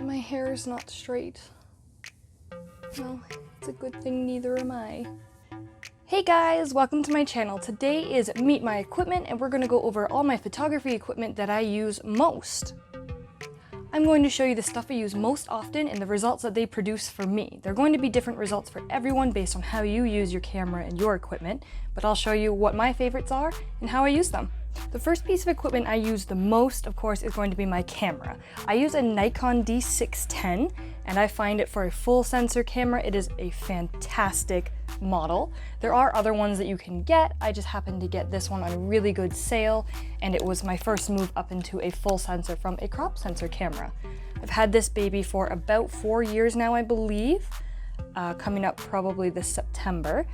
My hair is not straight. Well, it's a good thing neither am I. Hey guys, welcome to my channel. Today is Meet My Equipment and we're going to go over all my photography equipment that I use most. I'm going to show you the stuff I use most often and the results that they produce for me. They're going to be different results for everyone based on how you use your camera and your equipment, but I'll show you what my favorites are and how I use them. The first piece of equipment I use the most, of course, is going to be my camera. I use a Nikon D610 and I find it for a full sensor camera, it is a fantastic model. There are other ones that you can get, I just happened to get this one on a really good sale and it was my first move up into a full sensor from a crop sensor camera. I've had this baby for about 4 years now, I believe, coming up probably this September.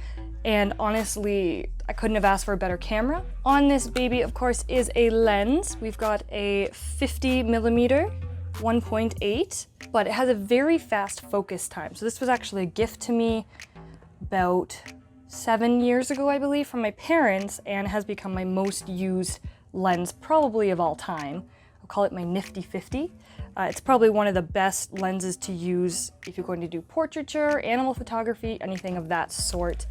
And honestly, I couldn't have asked for a better camera. On this baby, of course, is a lens. We've got a 50mm 1.8, but it has a very fast focus time. So this was actually a gift to me about 7 years ago, I believe, from my parents, and has become my most used lens probably of all time. I'll call it my nifty 50. It's probably one of the best lenses to use if you're going to do portraiture, animal photography, anything of that sort,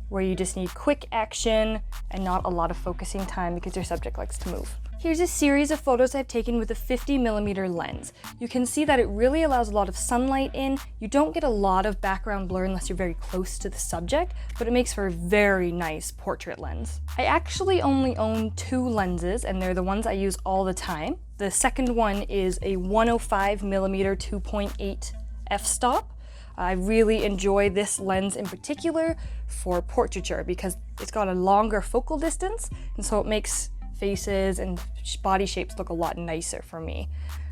where you just need quick action and not a lot of focusing time because your subject likes to move. Here's a series of photos I've taken with a 50mm lens. You can see that it really allows a lot of sunlight in. You don't get a lot of background blur unless you're very close to the subject, but it makes for a very nice portrait lens. I actually only own 2 lenses and they're the ones I use all the time. The second one is a 105mm 2.8 f-stop. I really enjoy this lens in particular for portraiture because it's got a longer focal distance and so it makes faces and body shapes look a lot nicer for me.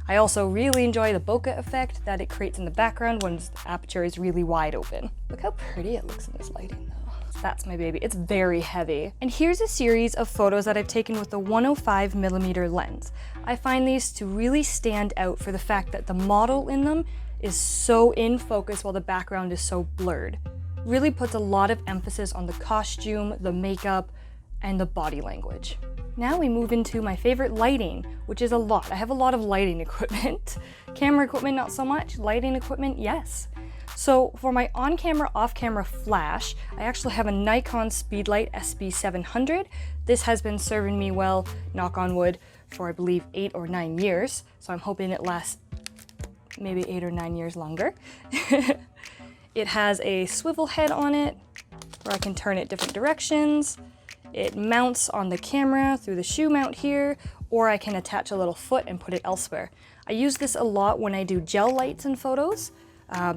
I also really enjoy the bokeh effect that it creates in the background when the aperture is really wide open. Look how pretty it looks in this lighting though. That's my baby. It's very heavy. And here's a series of photos that I've taken with the 105mm lens. I find these to really stand out for the fact that the model in them is so in focus while the background is so blurred. Really puts a lot of emphasis on the costume, the makeup, and the body language. Now we move into my favorite lighting, which is a lot. I have a lot of lighting equipment. Camera equipment, not so much. Lighting equipment, yes. So for my on-camera, off-camera flash, I actually have a Nikon Speedlight SB700. This has been serving me well, knock on wood, for I believe 8 or 9 years. So I'm hoping it lasts maybe 8 or 9 years longer. It has a swivel head on it where I can turn it different directions. It mounts on the camera through the shoe mount here, or I can attach a little foot and put it elsewhere. I use this a lot when I do gel lights in photos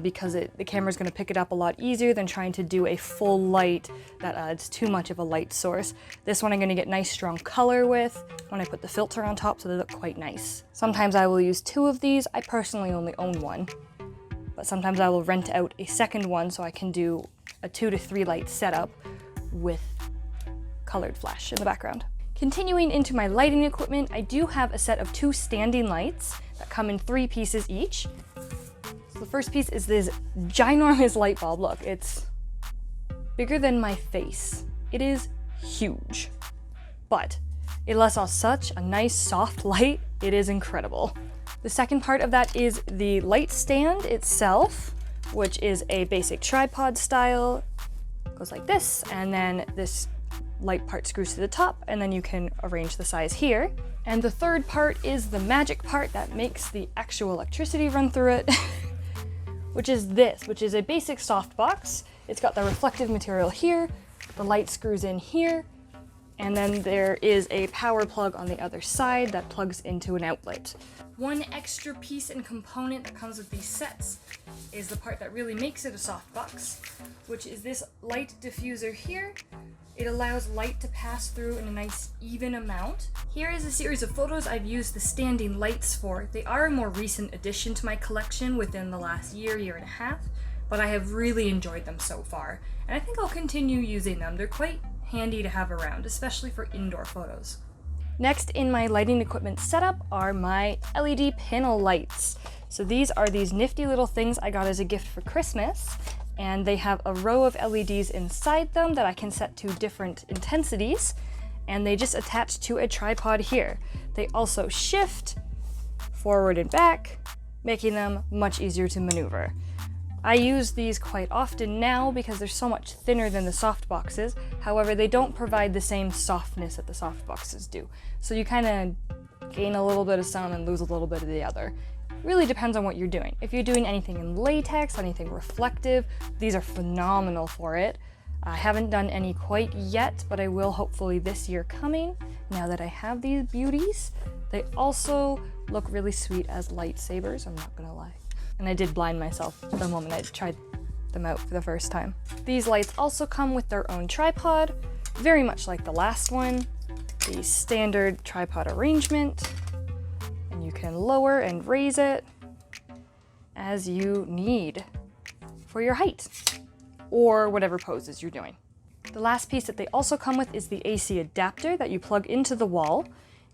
because the camera's going to pick it up a lot easier than trying to do a full light that adds too much of a light source. This one I'm going to get nice strong color with when I put the filter on top, so they look quite nice. Sometimes I will use 2 of these. I personally only own 1, but sometimes I will rent out a second one so I can do a 2 to 3 light setup with colored flash in the background. Continuing into my lighting equipment, I do have a set of 2 standing lights that come in 3 pieces each. So the first piece is this ginormous light bulb. Look, it's bigger than my face. It is huge, but it lets off such a nice soft light. It is incredible. The second part of that is the light stand itself, which is a basic tripod style. It goes like this, and then this light part screws to the top, and then you can arrange the size here. And the third part is the magic part that makes the actual electricity run through it, which is this, which is a basic softbox. It's got the reflective material here, the light screws in here, and then there is a power plug on the other side that plugs into an outlet. One extra piece and component that comes with these sets is the part that really makes it a softbox, which is this light diffuser here. It allows light to pass through in a nice even amount. Here is a series of photos I've used the standing lights for. They are a more recent addition to my collection within the last year and a half, but I have really enjoyed them so far, and I think I'll continue using them. They're quite handy to have around, especially for indoor photos. Next in my lighting equipment setup are my LED panel lights. So these are these nifty little things I got as a gift for Christmas, and they have a row of LEDs inside them that I can set to different intensities, and they just attach to a tripod here. They also shift forward and back, making them much easier to maneuver. I use these quite often now because they're so much thinner than the soft boxes. However, they don't provide the same softness that the soft boxes do. So you kind of gain a little bit of some and lose a little bit of the other. Really depends on what you're doing. If you're doing anything in latex, anything reflective, these are phenomenal for it. I haven't done any quite yet, but I will hopefully this year coming, now that I have these beauties. They also look really sweet as lightsabers, I'm not gonna lie. And I did blind myself the moment I tried them out for the first time. These lights also come with their own tripod, very much like the last one. The standard tripod arrangement, and you can lower and raise it as you need for your height or whatever poses you're doing. The last piece that they also come with is the AC adapter that you plug into the wall.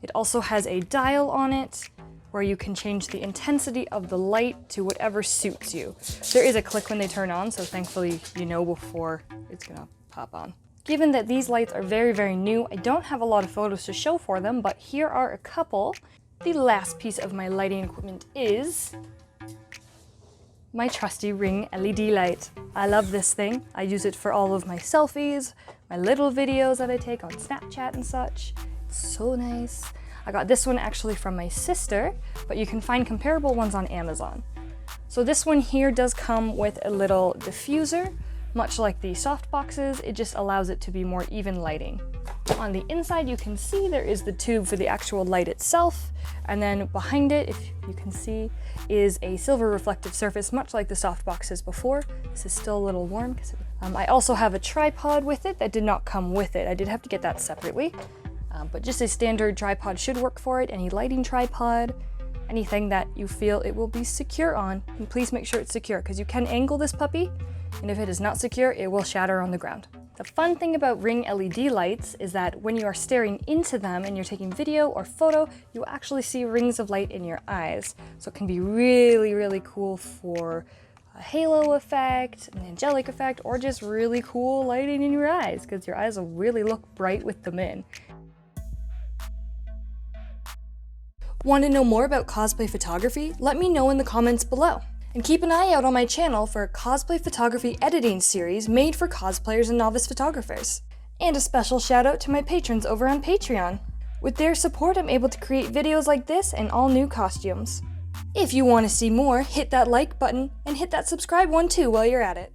It also has a dial on it where you can change the intensity of the light to whatever suits you. There is a click when they turn on, so thankfully you know before it's gonna pop on. Given that these lights are very, very new, I don't have a lot of photos to show for them, but here are a couple. The last piece of my lighting equipment is my trusty Ring LED light. I love this thing. I use it for all of my selfies, my little videos that I take on Snapchat and such. It's so nice. I got this one actually from my sister, but you can find comparable ones on Amazon. So this one here does come with a little diffuser, much like the soft boxes. It just allows it to be more even lighting. On the inside, you can see there is the tube for the actual light itself, and then behind it, if you can see, is a silver reflective surface, much like the soft boxes before. This is still a little warm. I also have a tripod with it that did not come with it. I did have to get that separately. But just a standard tripod should work for it. Any lighting tripod, anything that you feel it will be secure on. And please make sure it's secure, because you can angle this puppy, and if it is not secure, it will shatter on the ground. The fun thing about Ring LED lights is that when you are staring into them and you're taking video or photo, you will actually see rings of light in your eyes. So it can be really, really cool for a halo effect, an angelic effect, or just really cool lighting in your eyes, because your eyes will really look bright with them in. Want to know more about cosplay photography? Let me know in the comments below. And keep an eye out on my channel for a cosplay photography editing series made for cosplayers and novice photographers. And a special shout out to my patrons over on Patreon. With their support, I'm able to create videos like this and all new costumes. If you want to see more, hit that like button and hit that subscribe one too while you're at it.